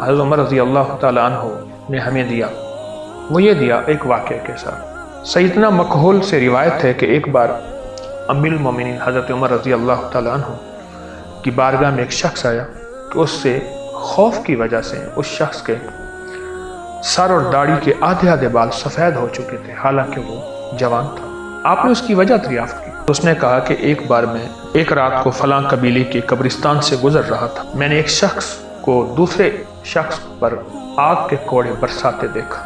حضرت عمر رضی اللہ تعالیٰ عنہ نے ہمیں دیا وہ یہ دیا ایک واقعے کے ساتھ۔ سیدنا مکحول سے روایت ہے کہ ایک بار امیر المومنین حضرت عمر رضی اللہ تعالیٰ عنہ کی بارگاہ میں ایک شخص آیا کہ اس سے خوف کی وجہ سے اس شخص کے سر اور داڑھی کے آدھے آدھے بال سفید ہو چکے تھے، حالانکہ وہ جوان تھا۔ آپ نے اس کی وجہ دریافت کی۔ اس نے کہا کہ ایک بار میں ایک رات کو فلاں قبیلے کے قبرستان سے گزر رہا تھا، میں نے ایک شخص کو دوسرے شخص پر آگ کے کوڑے برساتے دیکھا،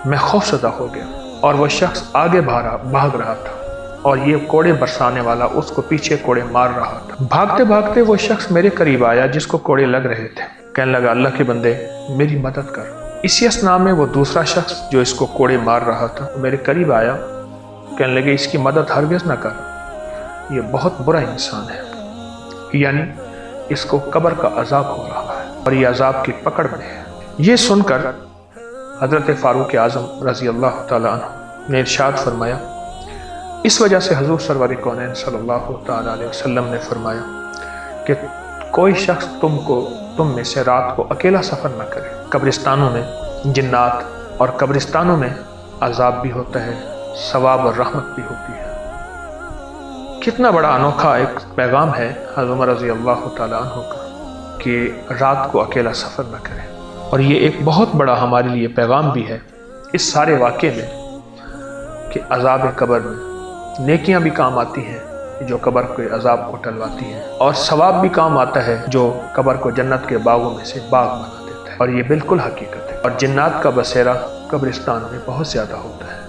میں خوفزدہ ہو گیا اور وہ شخص آگے بھاگ رہا تھا اور یہ کوڑے برسانے والا اس کو پیچھے کوڑے مار رہا تھا۔ بھاگتے بھاگتے وہ شخص میرے قریب آیا جس کو کوڑے لگ رہے تھے، کہنے لگا اللہ کے بندے میری مدد کر۔ اسی اسنا میں وہ دوسرا شخص جو اس کو کوڑے مار رہا تھا میرے قریب آیا، کہنے لگے اس کی مدد ہرگز نہ کر، یہ بہت برا انسان ہے، یعنی اس کو قبر کا عذاب ہو رہا ہے اور یہ عذاب کی پکڑ میں ہے۔ یہ سن کر حضرت فاروق اعظم رضی اللہ تعالیٰ عنہ نے ارشاد فرمایا، اس وجہ سے حضور سرور کونین صلی اللہ تعالیٰ علیہ وسلم نے فرمایا کہ کوئی شخص تم میں سے رات کو اکیلا سفر نہ کرے۔ قبرستانوں میں جنات اور قبرستانوں میں عذاب بھی ہوتا ہے، ثواب اور رحمت بھی ہوتی ہے۔ کتنا بڑا انوکھا ایک پیغام ہے حضرت عمر رضی اللہ تعالیٰ عنہ کا کہ رات کو اکیلا سفر نہ کریں، اور یہ ایک بہت بڑا ہمارے لیے پیغام بھی ہے اس سارے واقعے میں کہ عذاب قبر میں نیکیاں بھی کام آتی ہیں جو قبر کے عذاب کو ٹلواتی ہیں، اور ثواب بھی کام آتا ہے جو قبر کو جنت کے باغوں میں سے باغ بنا دیتا ہے، اور یہ بالکل حقیقت ہے۔ اور جنات کا بسیرا قبرستان میں بہت زیادہ ہوتا ہے۔